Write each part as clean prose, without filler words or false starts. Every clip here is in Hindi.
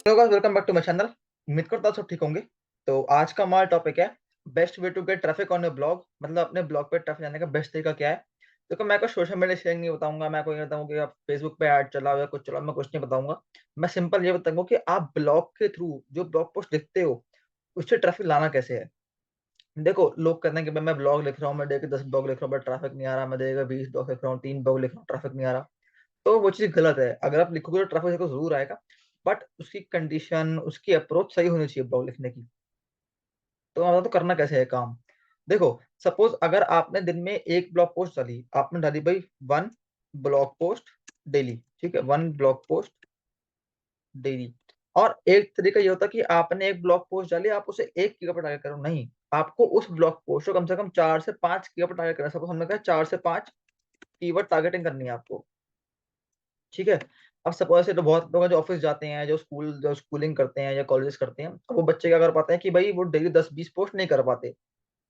Hello guys, welcome back to my channel. उम्मीद करता हूं सब ठीक होंगे। तो आज का हमारा टॉपिक है best way to get traffic on your blog, मतलब अपने ब्लॉग पे ट्रैफिक लाने का बेस्ट तरीका क्या है। देखो, मैं कोई सोशल मीडिया शेयरिंग नहीं बताऊंगा, मैं कोई नहीं बताऊंगा कि आप फेसबुक पे ऐड चलाओ या कुछ चलाओ, मैं कुछ नहीं बताऊंगा। मैं सिंपल ये बताऊंगा कि आप ब्लॉग के थ्रू जो ब्लॉग पोस्ट लिखते हो उससे ट्रैफिक लाना कैसे है। देखो, लोग कहते हैं कि भाई मैं ब्लॉग लिख रहा हूँ, मैं डे के 10 ब्लॉग लिख रहा हूँ बट ट्रैफिक नहीं आ रहा, मैं डे के 20 ब्लॉग लिख रहा हूँ, 3 ब्लॉग लिख रहा हूँ, ट्रैफिक नहीं आ रहा। तो वो चीज गलत है। अगर आप लिखोगे तो ट्रैफिक को जरूर आएगा, बट उसकी कंडीशन, उसकी अप्रोच सही होनी चाहिए ब्लॉग लिखने की। तो हमारा तो करना कैसे है काम। देखो, सपोज अगर आपने दिन में एक ब्लॉग पोस्ट डाली, आपने डाली भाई 1 ब्लॉग पोस्ट डेली, ठीक है, 1 ब्लॉग पोस्ट डेली। और एक तरीका ये होता है कि आपने एक ब्लॉग पोस्ट डाली, आप उसे 1 की पर टारगेट करो, नहीं, आपको उस ब्लॉग पोस्ट को कम से कम 4 से 5 की पर टारगेट करना। सपोज हमने कहा 4 से 5 कीवर्ड टारगेटिंग करनी है आपको, ठीक है। अब सपोज से तो बहुत लोग हैं जो ऑफिस जाते हैं, जो स्कूलिंग करते हैं या कॉलेजेस करते हैं, तो वो बच्चे क्या कर पाते हैं कि भाई वो डेली 10-20 पोस्ट नहीं कर पाते।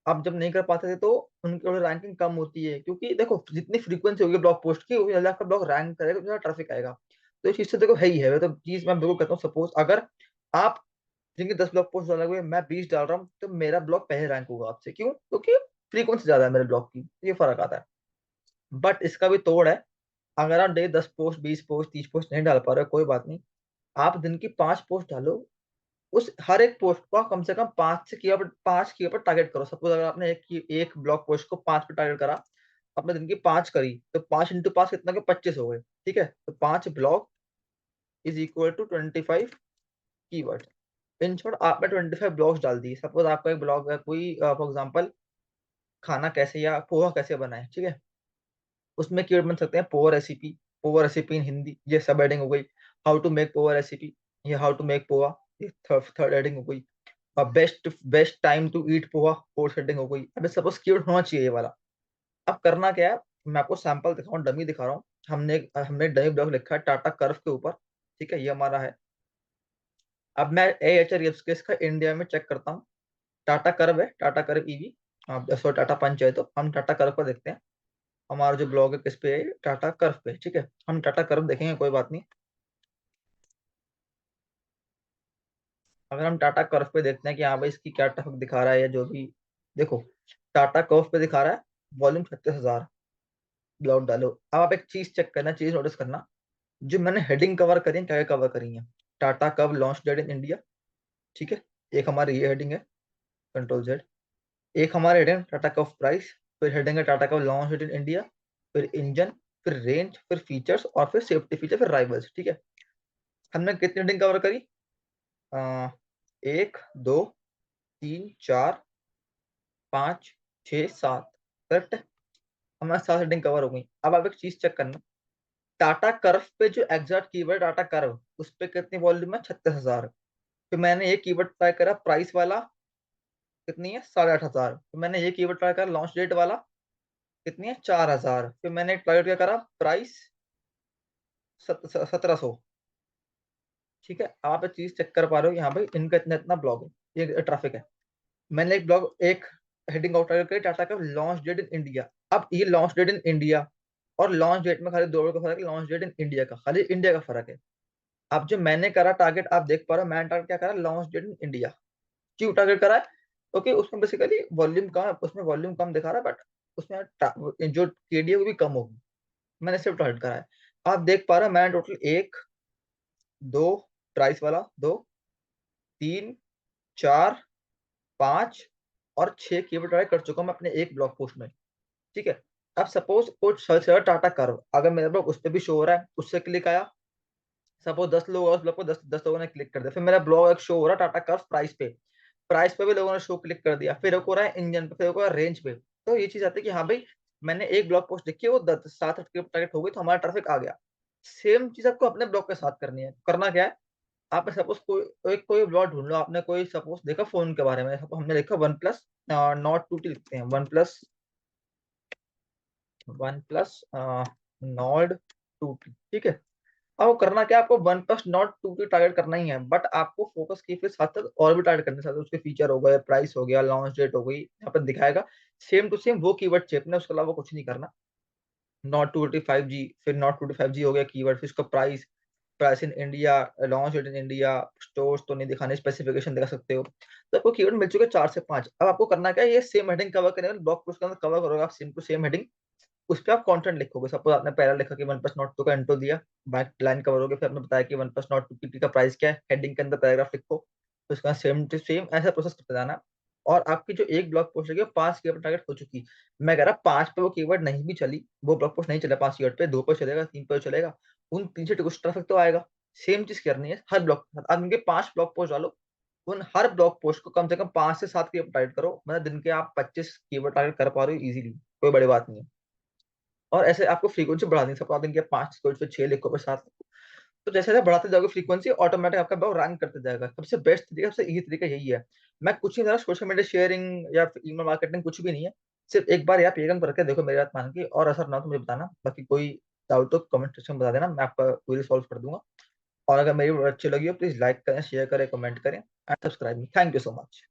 अब जब नहीं कर पाते थे तो उनकी रैंकिंग कम होती है, क्योंकि देखो जितनी फ्रीक्वेंसी होगी ब्लॉग पोस्ट की उतनी ज्यादा आपका ब्लॉग रैंक करेगा, उतना ट्रैफिक आएगा। तो इस चीज से देखो है ही है, वो तो चीज मैं बिल्कुल कहता हूँ। सपोज अगर आप जिनके 10 ब्लॉग पोस्ट डाले हुए मैं 20 डाल रहा हूँ, तो मेरा ब्लॉग पहले रैंक होगा आपसे। क्यों? क्योंकि फ्रीक्वेंसी ज्यादा है मेरे ब्लॉग की, ये फर्क आता है। बट इसका भी तोड़ है। अगर आप डे 10 पोस्ट, 20 पोस्ट, 30 पोस्ट नहीं डाल पा रहे हो, कोई बात नहीं, आप दिन की 5 पोस्ट डालो। उस हर एक पोस्ट को आप कम से कम 5 से 5 की पर टारगेट करो। सपोज अगर आपने एक ब्लॉग पोस्ट को 5 पे टारगेट करा, आपने दिन की 5 करी, तो 5 इंटू 5 कितना के 25 हो गए, ठीक है। तो 5 blog is equal to 25 keyword. In short आपने 25 ब्लॉग्स डाल दिए। सपोज आपका एक ब्लॉग है कोई, फॉर एग्जाम्पल, खाना कैसे या पोहा कैसे बनाए, ठीक है। उसमें कीवर्ड बन सकते हैं poha recipe, poha recipe in Hindi, ये सब हेडिंग हो गई। How to make poha recipe, ये हाउ टू मेक पोहा, ये थर्ड थर्ड हेडिंग हो गई। अब best best time to eat poha, fourth heading हो गई। अबे सपोज कीवर्ड होना चाहिए ये वाला। अब करना क्या है, मैं आपको सैंपल दिखाऊं, डमी दिखा रहा हूँ। हमने डमी ब्लॉग लिखा है टाटा कर्व के ऊपर, ठीक है, ये हमारा है। अब मैं एएचआर इसका इंडिया में चेक करता हूँ। टाटा कर्व है, टाटा कर्व ईवी। आप सॉरी, टाटा पंच है, तो हम टाटा कर्व पर देखते हैं। हमारा जो ब्लॉग है किस पे है, टाटा कर्व पे, ठीक है। हम टाटा कर्व देखेंगे, कोई बात नहीं। अगर हम टाटा कर्व पे देखते हैं कि हाँ भाई इसकी क्या टफक दिखा रहा है या जो भी, देखो टाटा कर्व पे दिखा रहा है वॉल्यूम 36,000। ब्लॉग डालो। अब आप एक चीज चेक करना, चीज नोटिस करना, जो मैंने हेडिंग कवर करी है, क्या क्या कवर करी है। Tata Curvv launch date in India, ठीक है, एक हमारी ये हेडिंग है, कंट्रोल Z। एक हमारे हेडिंग टाटा कर्व प्राइस, फिर हेडिंग है Tata Curvv launch date in India, फिर इंजन, फिर रेंज, फिर फीचर्स और फिर सेफ्टी फीचर, फिर राइवल्स, ठीक है। हमने कितनी हेडिंग कवर करी? 1, 2, 3, 4, 5, 6, 7, करेक्ट है। हमारे 7 हेडिंग कवर हो गई। अब आप एक चीज चेक करना, टाटा कर्व पे जो एग्जैक्ट कीवर्ड टाटा कर्व, उस पे कितनी वॉल्यूम है? 36,000। फिर मैंने ये कीवर्ड ट्राई करा प्राइस वाला, कितनी है? 8,500। फिर मैंने ये कीवर्ड ट्राई करा लॉन्च डेट वाला, कितनी है? 4,000। फिर मैंने ट्राई क्या करा, प्राइस 1,700, ठीक है। आप एक चीज चेक कर पा रहे हो यहाँ भाई इनका इतना इतना ब्लॉग है, ये ट्रैफिक है। मैंने एक हेडिंग आउट करी टाटा का लॉन्च डेट इन इंडिया। अब ये लॉन्च डेट इन इंडिया और लॉन्च डेट में खाली 2 वर्ड का फर्क है, लॉन्च डेट इन इंडिया का, खाली इंडिया का फर्क है। अब जो मैंने करा टारगेट, आप देख पा रहे हो, मैंने टारगेट क्या करा, लॉन्च डेट इन इंडिया। क्यों टारगेट करा है? क्योंकि उसमें बेसिकली वॉल्यूम कम है, उसमें वॉल्यूम कम दिखा रहा है, बट उसमें जो केडी है वो भी कम होगी। मैंने सिर्फ टारगेट करा है। आप देख पा रहे हो मैंने टोटल 1, 2, प्राइस वाला 2, 3, 4, 5 और 6 कीवर्ड ट्राई कर चुका हूं मैं अपने एक ब्लॉग पोस्ट में, ठीक है। अब सपोज कुछ सर्च करा टाटा कर्व, अगर मेरा ब्लॉग उस पर भी शो हो रहा है, उससे क्लिक आया, सपोज 10 लोग और उस ब्लॉग को 10 10 लोगों ने क्लिक कर दिया, फिर मेरा ब्लॉग एक शो हो रहा है टाटा कर्व प्राइस पे, प्राइस पे भी लोगों ने शो क्लिक कर दिया, फिर एक हो रहा है इंजन पे, फिर एक हो रहा है रेंज पे। तो ये चीज आती है कि हाँ भाई मैंने एक ब्लॉग पोस्ट देखी है, वो 7-8 के टारगेट हो गई, तो हमारा ट्रैफिक आ गया। सेम चीज आपको अपने ब्लॉग के साथ करनी है। करना क्या है, आप सपोज कोई ब्लॉग ढूंढ लो, आपने कोई सपोज देखा फोन के बारे में, हमने देखा वन प्लस नॉट 2T लिखते हैं, वन प्लस नॉट 2T, ठीक है। अब वो करना क्या है, आपको one plus not 2T target करना ही है, बट आपको फोकस की फिर साथ साथ और भी टारगेट करने साथ उसके फीचर हो गए, प्राइस हो गया, लॉन्च डेट हो गई, यहाँ पर दिखाएगा सेम टू सेम वो कीवर्ड चेपना, उसके अलावा कुछ नहीं करना। नॉट 285G, फिर नॉट 285G हो गया कीवर्ड, फिर उसका price, price in India, launch date in India, stores तो नहीं दिखाने, स्पेसिफिकेशन दिखा सकते हो। तो आपको कीवर्ड मिल चुके 4 से 5। अब आपको करना क्या है, ये सेम हेडिंग कवर करने ब्लॉग पोस्ट के अंदर कवर करोगे आप, सेम टू सेम हेडिंग। उस पे आप कंटेंट लिखोगे। सपोज आपने पहला लिखा कि वन प्लस नॉट 2 का इंट्रो दिया, बैक लाइन कवर हो गया, फिर आपने बताया कि वन प्लस नॉट 2 की का प्राइस क्या है, हेडिंग के अंदर पैराग्राफ लिखो। तो इसका सेम टू सेम ऐसा प्रोसेस करते जाना। और आपकी जो एक ब्लॉग पोस्ट लगी वो 5 कीवर्ड टारगेट हो चुकी। मैं कह रहा 5 पे वो कीवर्ड नहीं भी चली, वो ब्लॉग पोस्ट नहीं चला 5 कीवर्ड पे, 2 पे चलेगा, 3 पे चलेगा, उन 3 से कुछ ट्रैफिक तो आएगा। सेम चीज करनी है हर ब्लॉग के साथ। आप इनके 5 ब्लॉग पोस्ट डालो, उन हर ब्लॉग पोस्ट को कम से कम 5 से 7 कीवर्ड टारगेट करो, मतलब दिन के आप 25 कीवर्ड टारगेट कर पा रहे हो इजीली, कोई बड़ी बात नहीं है। और ऐसे आपको फ्रीक्वेंसी बढ़ानी है। सपोज आप दिन के 5 स्कोर पे 6 लिखो, पे 7 लिखो। तो जैसे जैसे बढ़ाते जाओगे फ्रीक्वेंसी, ऑटोमेटिक आपका ब्लॉग रैंक करते जाएगा। सबसे बेस्ट तरीका, सबसे ईजी तरीका यही है। मैं कुछ नहीं कह रहा, सोशल मीडिया शेयरिंग या ईमेल मार्केटिंग कुछ भी नहीं है। सिर्फ एक बार आप ये काम करके देखो, मेरी बात मान के, और असर ना तो मुझे बताना। बाकी कोई डाउट तो कमेंट सेक्शन में बता देना, मैं आपका क्वेरी सॉल्व कर दूंगा। और अगर मेरी वीडियो अच्छी लगी हो, प्लीज लाइक करें, शेयर करें, कमेंट करें and subscribe me. Thank you so much.